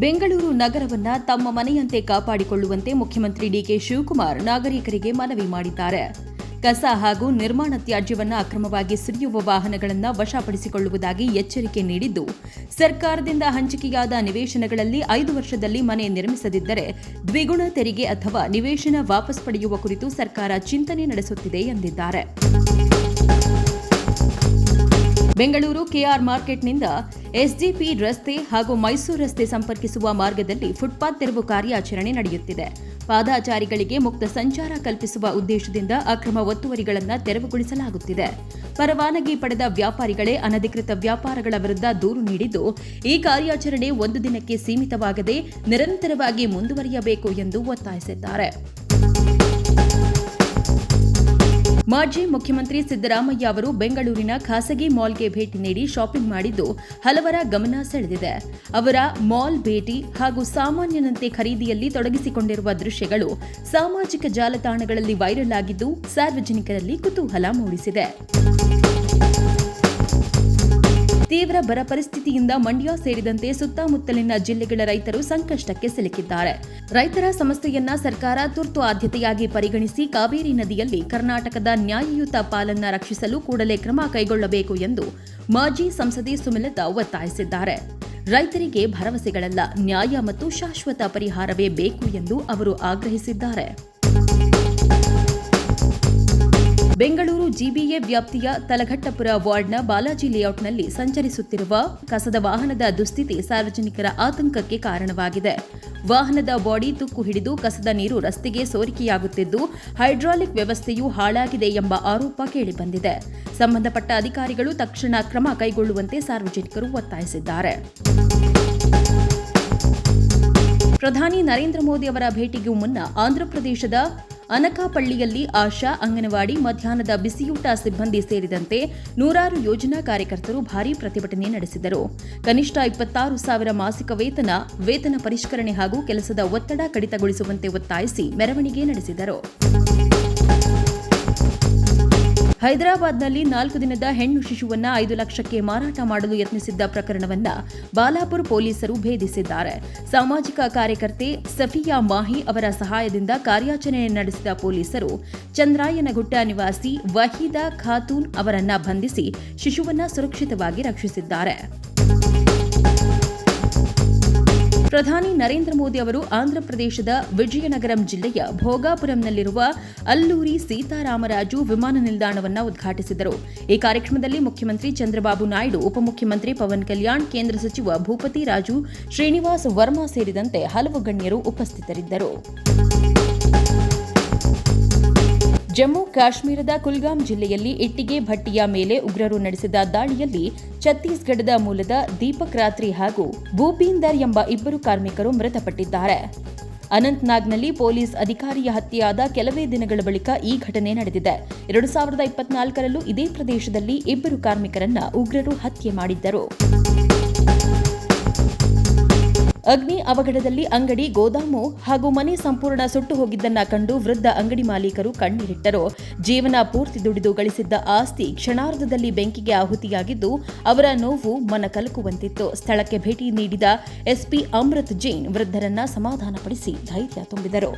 ಬೆಂಗಳೂರು ನಗರವನ್ನ ತಮ್ಮ ಮನೆಯಂತೆ ಕಾಪಾಡಿಕೊಳ್ಳುವಂತೆ ಮುಖ್ಯಮಂತ್ರಿ ಡಿಕೆ ಶಿವಕುಮಾರ್ ನಾಗರಿಕರಿಗೆ ಮನವಿ ಮಾಡಿದ್ದಾರೆ. ಕಸ ಹಾಗೂ ನಿರ್ಮಾಣ ತ್ಯಾಜ್ಯವನ್ನು ಅಕ್ರಮವಾಗಿ ಸುರಿಯುವ ವಾಹನಗಳನ್ನು ವಶಪಡಿಸಿಕೊಳ್ಳುವುದಾಗಿ ಎಚ್ಚರಿಕೆ ನೀಡಿದ್ದು, ಸರ್ಕಾರದಿಂದ ಹಂಚಿಕೆಯಾದ ನಿವೇಶನಗಳಲ್ಲಿ 5 ವರ್ಷದಲ್ಲಿ ಮನೆ ನಿರ್ಮಿಸದಿದ್ದರೆ ದ್ವಿಗುಣ ತೆರಿಗೆ ಅಥವಾ ನಿವೇಶನ ವಾಪಸ್ ಪಡೆಯುವ ಕುರಿತು ಸರ್ಕಾರ ಚಿಂತನೆ ನಡೆಸುತ್ತಿದೆ ಎಂದಿದ್ದಾರೆ. ಬೆಂಗಳೂರು ಕೆಆರ್ ಮಾರ್ಕೆಟ್ನಿಂದ ಎಸ್ಜಿಪಿ ರಸ್ತೆ ಹಾಗೂ ಮೈಸೂರು ರಸ್ತೆ ಸಂಪರ್ಕಿಸುವ ಮಾರ್ಗದಲ್ಲಿ ಫುಟ್ಪಾತ್ ತೆರವು ಕಾರ್ಯಾಚರಣೆ ನಡೆಯುತ್ತಿದೆ. ಪಾದಚಾರಿಗಳಿಗೆ ಮುಕ್ತ ಸಂಚಾರ ಕಲ್ಪಿಸುವ ಉದ್ದೇಶದಿಂದ ಅಕ್ರಮ ಒತ್ತುವರಿಗಳನ್ನು ತೆರವುಗೊಳಿಸಲಾಗುತ್ತಿದೆ. ಪರವಾನಗಿ ಪಡೆದ ವ್ಯಾಪಾರಿಗಳೇ ಅನಧಿಕೃತ ವ್ಯಾಪಾರಗಳ ವಿರುದ್ಧ ದೂರು ನೀಡಿದ್ದು, ಈ ಕಾರ್ಯಾಚರಣೆ 1 ದಿನಕ್ಕೆ ಸೀಮಿತವಾಗದೆ ನಿರಂತರವಾಗಿ ಮುಂದುವರಿಯಬೇಕು ಎಂದು ಒತ್ತಾಯಿಸಿದ್ದಾರೆ. ಮಾಜಿ ಮುಖ್ಯಮಂತ್ರಿ ಸಿದ್ದರಾಮಯ್ಯ ಅವರು ಬೆಂಗಳೂರಿನ ಖಾಸಗಿ ಮಾಲ್ಗೆ ಭೇಟಿ ನೀಡಿ ಶಾಪಿಂಗ್ ಮಾಡಿದ್ದು ಹಲವರ ಗಮನ ಸೆಳೆದಿದೆ. ಅವರ ಮಾಲ್ ಭೇಟಿ ಹಾಗೂ ಸಾಮಾನ್ಯನಂತೆ ಖರೀದಿಯಲ್ಲಿ ತೊಡಗಿಸಿಕೊಂಡಿರುವ ದೃಶ್ಯಗಳು ಸಾಮಾಜಿಕ ಜಾಲತಾಣಗಳಲ್ಲಿ ವೈರಲ್ ಆಗಿದ್ದು ಸಾರ್ವಜನಿಕರಲ್ಲಿ ಕುತೂಹಲ ಮೂಡಿಸಿದೆ. ತೀವ್ರ ಬರ ಪರಿಸ್ಥಿತಿಯಿಂದ ಮಂಡ್ಯ ಸೇರಿದಂತೆ ಸುತ್ತಮುತ್ತಲಿನ ಜಿಲ್ಲೆಗಳ ರೈತರು ಸಂಕಷ್ಟಕ್ಕೆ ಸಿಲುಕಿದ್ದಾರೆ. ರೈತರ ಸಮಸ್ಯೆಯನ್ನ ಸರ್ಕಾರ ತುರ್ತು ಆದ್ಯತೆಯಾಗಿ ಪರಿಗಣಿಸಿ ಕಾವೇರಿ ನದಿಯಲ್ಲಿ ಕರ್ನಾಟಕದ ನ್ಯಾಯಯುತ ಪಾಲನ್ನ ರಕ್ಷಿಸಲು ಕೂಡಲೇ ಕ್ರಮ ಕೈಗೊಳ್ಳಬೇಕು ಎಂದು ಮಾಜಿ ಸಂಸದೆ ಸುಮಲತಾ ಒತ್ತಾಯಿಸಿದ್ದಾರೆ. ರೈತರಿಗೆ ಭರವಸೆಗಳಲ್ಲ, ನ್ಯಾಯ ಮತ್ತು ಶಾಶ್ವತ ಪರಿಹಾರವೇ ಬೇಕು ಎಂದು ಅವರು ಆಗ್ರಹಿಸಿದ್ದಾರೆ. ಬೆಂಗಳೂರು ಜಿಬಿಎ ವ್ಯಾಪ್ತಿಯ ತಲಘಟ್ಟಪುರ ವಾರ್ಡ್ನ ಬಾಲಾಜಿ ಲೇಔಟ್ನಲ್ಲಿ ಸಂಚರಿಸುತ್ತಿರುವ ಕಸದ ವಾಹನದ ದುಸ್ಥಿತಿ ಸಾರ್ವಜನಿಕರ ಆತಂಕಕ್ಕೆ ಕಾರಣವಾಗಿದೆ. ವಾಹನದ ಬಾಡಿ ತುಕ್ಕು ಹಿಡಿದು ಕಸದ ನೀರು ರಸ್ತೆಗೆ ಸೋರಿಕೆಯಾಗುತ್ತಿದ್ದು, ಹೈಡ್ರಾಲಿಕ್ ವ್ಯವಸ್ಥೆಯು ಹಾಳಾಗಿದೆ ಎಂಬ ಆರೋಪ ಕೇಳಿಬಂದಿದೆ. ಸಂಬಂಧಪಟ್ಟ ಅಧಿಕಾರಿಗಳು ತಕ್ಷಣ ಕ್ರಮ ಕೈಗೊಳ್ಳುವಂತೆ ಸಾರ್ವಜನಿಕರು ಒತ್ತಾಯಿಸಿದ್ದಾರೆ. ಪ್ರಧಾನಿ ನರೇಂದ್ರ ಮೋದಿ ಅವರ ಭೇಟಿಗೂ ಮುನ್ನ ಆಂಧ್ರಪ್ರದೇಶದ ಅನಕಾಪಳ್ಳಿಯಲ್ಲಿ ಆಶಾ, ಅಂಗನವಾಡಿ, ಮಧ್ಯಾಹ್ನದ ಬಿಸಿಯೂಟ ಸಿಬ್ಬಂದಿ ಸೇರಿದಂತೆ ನೂರಾರು ಯೋಜನಾ ಕಾರ್ಯಕರ್ತರು ಭಾರೀ ಪ್ರತಿಭಟನೆ ನಡೆಸಿದರು. ಕನಿಷ್ಠ 26,000 ಮಾಸಿಕ ವೇತನ ಪರಿಷ್ಕರಣೆ ಹಾಗೂ ಕೆಲಸದ ಒತ್ತಡ ಕಡಿತಗೊಳಿಸುವಂತೆ ಒತ್ತಾಯಿಸಿ ಮೆರವಣಿಗೆ ನಡೆಸಿದರು. ಹೈದರಾಬಾದ್ನಲ್ಲಿ 4 ದಿನದ ಹೆಣ್ಣು ಶಿಶುವನ್ನ 5 ಲಕ್ಷಕ್ಕೆ ಮಾರಾಟ ಮಾಡಲು ಯತ್ನಿಸಿದ್ದ ಪ್ರಕರಣವನ್ನ ಬಾಲಾಪುರ್ ಪೊಲೀಸರು ಭೇದಿಸಿದ್ದಾರೆ. ಸಾಮಾಜಿಕ ಕಾರ್ಯಕರ್ತೆ ಸಫಿಯಾ ಮಾಹಿ ಅವರ ಸಹಾಯದಿಂದ ಕಾರ್ಯಾಚರಣೆ ನಡೆಸಿದ ಪೊಲೀಸರು ಚಂದ್ರಾಯನಗುಟ್ಟ ನಿವಾಸಿ ವಹೀದಾ ಖಾತೂನ್ ಅವರನ್ನ ಬಂಧಿಸಿ ಶಿಶುವನ್ನ ಸುರಕ್ಷಿತವಾಗಿ ರಕ್ಷಿಸಿದ್ದಾರೆ. ಪ್ರಧಾನಿ ನರೇಂದ್ರ ಮೋದಿ ಅವರು ಆಂಧ್ರಪ್ರದೇಶದ ವಿಜಯನಗರಂ ಜಿಲ್ಲೆಯ ಭೋಗಾಪುರಂನಲ್ಲಿರುವ ಅಲ್ಲೂರಿ ಸೀತಾರಾಮರಾಜು ವಿಮಾನ ನಿಲ್ದಾಣವನ್ನು ಉದ್ಘಾಟಿಸಿದರು. ಈ ಕಾರ್ಯಕ್ರಮದಲ್ಲಿ ಮುಖ್ಯಮಂತ್ರಿ ಚಂದ್ರಬಾಬು ನಾಯ್ಡು, ಉಪಮುಖ್ಯಮಂತ್ರಿ ಪವನ್ ಕಲ್ಯಾಣ್, ಕೇಂದ್ರ ಸಚಿವ ಭೂಪತಿ ರಾಜು, ಶ್ರೀನಿವಾಸ್ ವರ್ಮಾ ಸೇರಿದಂತೆ ಹಲವು ಗಣ್ಯರು ಉಪಸ್ಥಿತರಿದ್ದರು. ಜಮ್ಮು ಕಾಶ್ಮೀರದ ಕುಲ್ಗಾಮ್ ಜಿಲ್ಲೆಯಲ್ಲಿ ಇಟ್ಟಿಗೆ ಭಟ್ಟಿಯ ಮೇಲೆ ಉಗ್ರರು ನಡೆಸಿದ ದಾಳಿಯಲ್ಲಿ ಛತ್ತೀಸ್ಗಢದ ಮೂಲದ ದೀಪಕ್ ರಾತ್ರಿ ಹಾಗೂ ಭೂಪೀಂದರ್ ಎಂಬ 2 ಕಾರ್ಮಿಕರು ಮೃತಪಟ್ಟಿದ್ದಾರೆ. ಅನಂತ್ನಾಗ್ನಲ್ಲಿ ಪೊಲೀಸ್ ಅಧಿಕಾರಿಯ ಹತ್ಯೆಯಾದ ಕೆಲವೇ ದಿನಗಳ ಬಳಿಕ ಈ ಘಟನೆ ನಡೆದಿದೆ. 2024ರಲ್ಲೂ ಇದೇ ಪ್ರದೇಶದಲ್ಲಿ 2 ಕಾರ್ಮಿಕರನ್ನ ಉಗ್ರರು ಹತ್ಯೆ ಮಾಡಿದ್ದರು. ಅಗ್ನಿ ಅವಘಡದಲ್ಲಿ ಅಂಗಡಿ, ಗೋದಾಮು ಹಾಗೂ ಮನೆ ಸಂಪೂರ್ಣ ಸುಟ್ಟು ಹೋಗಿದ್ದನ್ನ ಕಂಡು ವೃದ್ಧ ಅಂಗಡಿ ಮಾಲೀಕರು ಕಣ್ಣೀರಿಟ್ಟರು. ಜೀವನ ಪೂರ್ತಿ ದುಡಿದು ಗಳಿಸಿದ್ದ ಆಸ್ತಿ ಕ್ಷಣಾರ್ಧದಲ್ಲಿ ಬೆಂಕಿಗೆ ಆಹುತಿಯಾಗಿದ್ದು ಅವರ ನೋವು ಮನ ಕಲಕುವಂತಿತ್ತು. ಸ್ಥಳಕ್ಕೆ ಭೇಟಿ ನೀಡಿದ ಎಸ್ಪಿ ಅಮೃತ್ ಜೈನ್ ವೃದ್ಧರನ್ನ ಸಮಾಧಾನಪಡಿಸಿ ಧೈರ್ಯ ತುಂಬಿದರು.